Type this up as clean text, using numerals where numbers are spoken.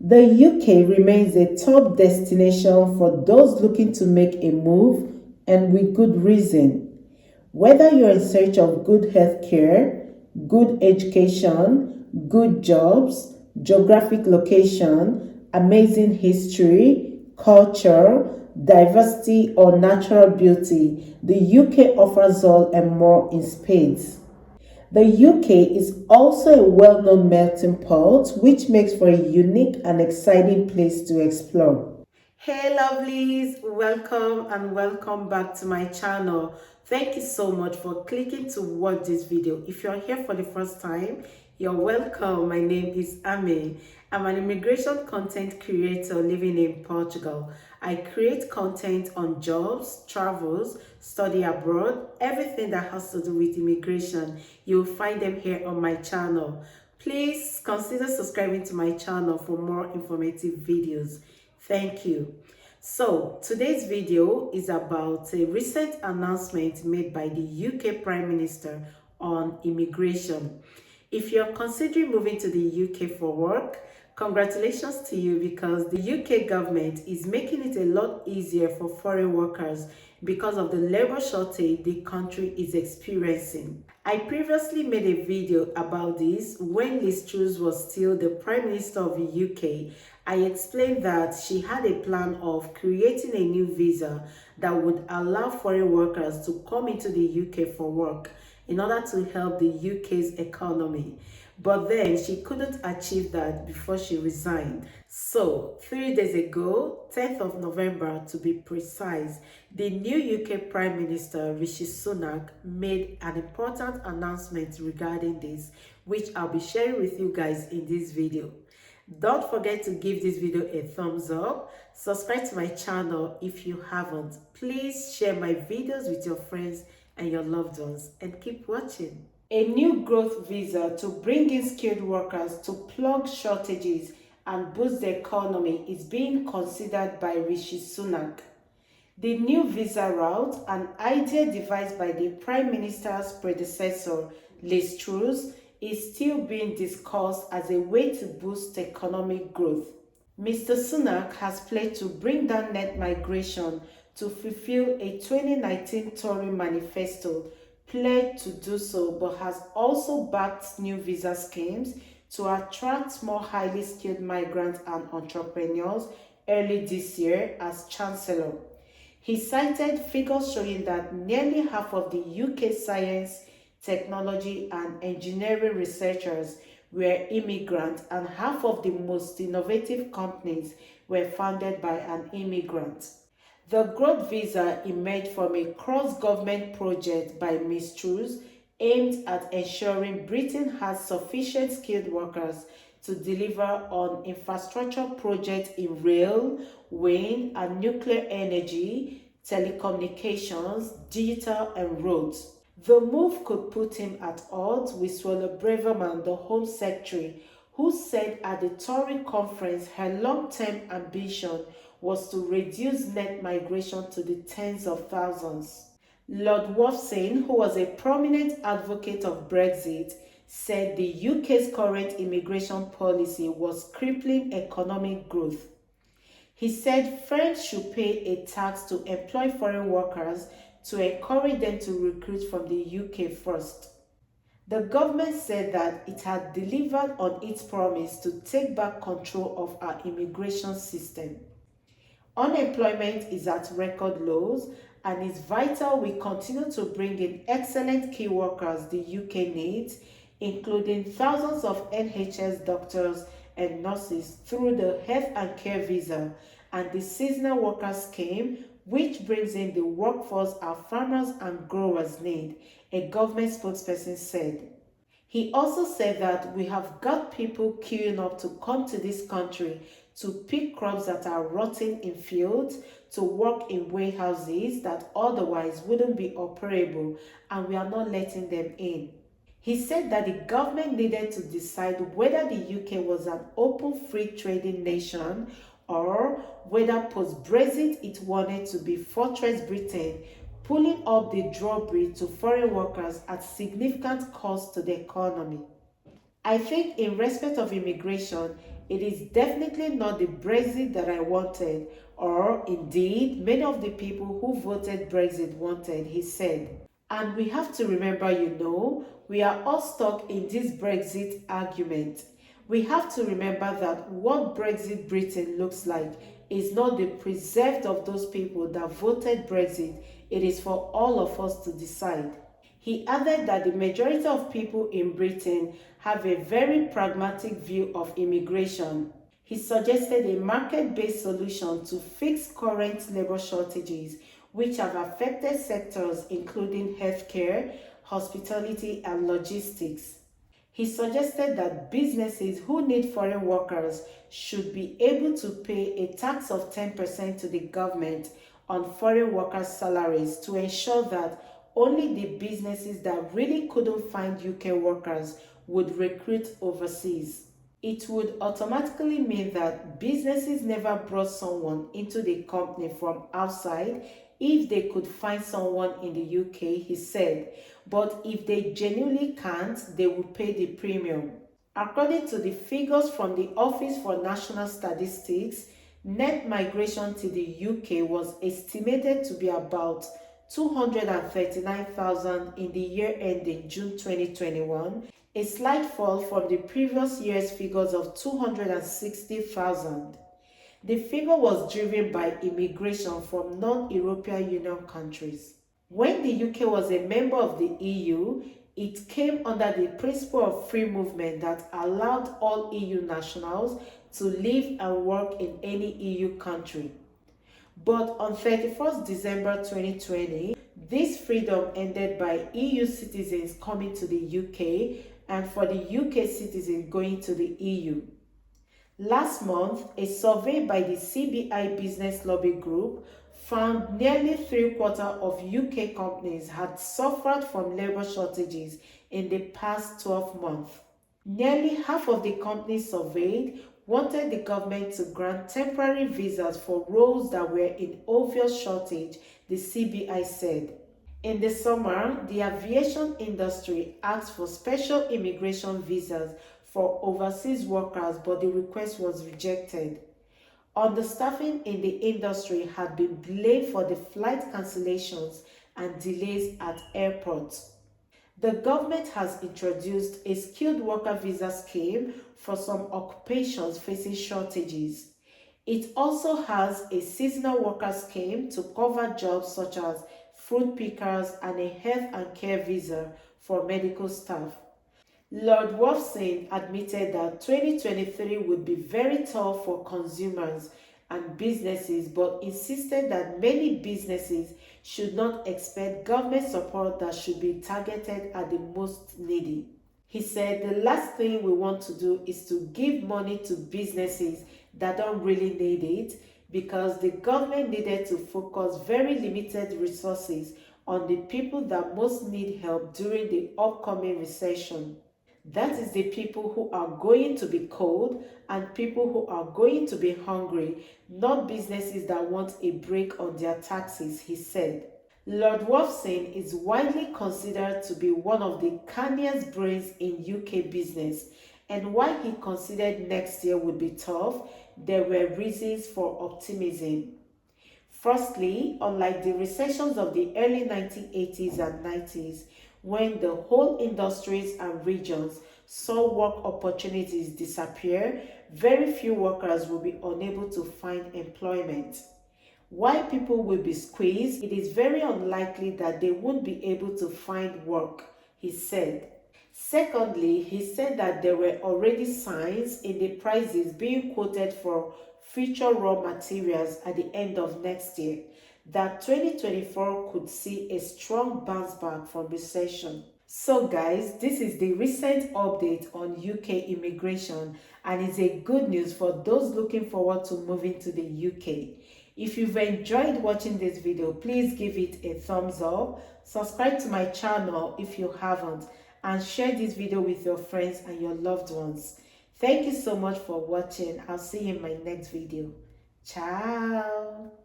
The UK remains a top destination for those looking to make a move, and with good reason. Whether you're in search of good healthcare, good education, good jobs, geographic location, amazing history, culture, diversity, or natural beauty, the UK offers all and more in spades. The UK is also a well known melting pot, which makes for a unique and exciting place to explore. Hey lovelies, welcome and welcome back to my channel. Thank you so much for clicking to watch this video. If you're here for the first time, you're welcome. My name is Ammy. I'm an immigration content creator living in Portugal. I create content on jobs, travels, study abroad, everything that has to do with immigration. You'll find them here on my channel. Please consider subscribing to my channel for more informative videos. Thank you. So today's video is about a recent announcement made by the UK Prime Minister on immigration. If you're considering moving to the UK for work, congratulations to you, because the UK government is making it a lot easier for foreign workers because of the labor shortage the country is experiencing. I previously made a video about this when Liz Truss was still the Prime Minister of the UK. I explained that she had a plan of creating a new visa that would allow foreign workers to come into the UK for work in order to help the UK's economy. But then she couldn't achieve that before she resigned. So 3 days ago, 10th of November to be precise, the new UK Prime Minister Rishi Sunak made an important announcement regarding this, which I'll be sharing with you guys in this video. Don't forget to give this video a thumbs up, subscribe to my channel if you haven't. Please share my videos with your friends and your loved ones, and keep watching. A new growth visa to bring in skilled workers to plug shortages and boost the economy is being considered by Rishi Sunak. The new visa route, an idea devised by the Prime Minister's predecessor, Liz Truss, is still being discussed as a way to boost economic growth. Mr. Sunak has pledged to bring down net migration to fulfill a 2019 Tory manifesto pledged to do so, but has also backed new visa schemes to attract more highly skilled migrants and entrepreneurs early this year as Chancellor. He cited figures showing that nearly half of the UK science, technology, and engineering researchers were immigrants, and half of the most innovative companies were founded by an immigrant. The growth visa emerged from a cross-government project by Ms. Truss aimed at ensuring Britain has sufficient skilled workers to deliver on infrastructure projects in rail, wind and nuclear energy, telecommunications, digital and roads. The move could put him at odds with Suella Braverman, the Home Secretary, who said at the Tory conference her long-term ambition was to reduce net migration to the tens of thousands. Lord Wolfson, who was a prominent advocate of Brexit, said the UK's current immigration policy was crippling economic growth. He said firms should pay a tax to employ foreign workers to encourage them to recruit from the UK first. The government said that it had delivered on its promise to take back control of our immigration system. Unemployment is at record lows, and it's vital we continue to bring in excellent key workers the UK needs, including thousands of NHS doctors and nurses through the Health and Care Visa and the Seasonal Worker Scheme, which brings in the workforce our farmers and growers need, a government spokesperson said. He also said that we have got people queuing up to come to this country to pick crops that are rotting in fields, to work in warehouses that otherwise wouldn't be operable, and we are not letting them in. He said that the government needed to decide whether the UK was an open free trading nation or whether post-Brexit it wanted to be Fortress Britain, pulling up the drawbridge to foreign workers at significant cost to the economy. I think in respect of immigration, it is definitely not the Brexit that I wanted, or indeed many of the people who voted Brexit wanted, he said. And we have to remember, we are all stuck in this Brexit argument. We have to remember that what Brexit Britain looks like is not the preserved of those people that voted Brexit. It is for all of us to decide. He added that the majority of people in Britain have a very pragmatic view of immigration. He suggested a market-based solution to fix current labor shortages, which have affected sectors including healthcare, hospitality, and logistics. He suggested that businesses who need foreign workers should be able to pay a tax of 10% to the government on foreign workers' salaries to ensure that only the businesses that really couldn't find UK workers would recruit overseas. It would automatically mean that businesses never brought someone into the company from outside if they could find someone in the UK, he said, but if they genuinely can't, they will pay the premium. According to the figures from the Office for National Statistics, net migration to the UK was estimated to be about 239,000 in the year ending June 2021, a slight fall from the previous year's figures of 260,000. The figure was driven by immigration from non-European Union countries. When the UK was a member of the EU, it came under the principle of free movement that allowed all EU nationals to live and work in any EU country. But on 31st December 2020, this freedom ended by EU citizens coming to the UK and for the UK citizens going to the EU. Last month, a survey by the CBI Business Lobby Group found nearly three-quarters of UK companies had suffered from labor shortages in the past 12 months. Nearly half of the companies surveyed wanted the government to grant temporary visas for roles that were in obvious shortage, the CBI said. In the summer, the aviation industry asked for special immigration visas for overseas workers, but the request was rejected. Understaffing in the industry had been blamed for the flight cancellations and delays at airports. The government has introduced a skilled worker visa scheme for some occupations facing shortages. It also has a seasonal worker scheme to cover jobs such as fruit pickers and a health and care visa for medical staff. Lord Wolfson admitted that 2023 would be very tough for consumers and businesses, but insisted that many businesses should not expect government support that should be targeted at the most needy. He said the last thing we want to do is to give money to businesses that don't really need it, because the government needed to focus very limited resources on the people that most need help during the upcoming recession. That is the people who are going to be cold and people who are going to be hungry, not businesses that want a break on their taxes, he said. Lord Wolfson is widely considered to be one of the canniest brains in UK business, and while he considered next year would be tough, there were reasons for optimism. Firstly, unlike the recessions of the early 1980s and 90s, when the whole industries and regions saw work opportunities disappear, very few workers will be unable to find employment. While people will be squeezed, it is very unlikely that they won't be able to find work, he said. Secondly, he said that there were already signs in the prices being quoted for future raw materials at the end of next year that 2024 could see a strong bounce back from recession. So guys, this is the recent update on UK immigration, and it's a good news for those looking forward to moving to the UK. If you've enjoyed watching this video, please give it a thumbs up, subscribe to my channel if you haven't, and share this video with your friends and your loved ones. Thank you so much for watching. I'll see you in my next video. Ciao.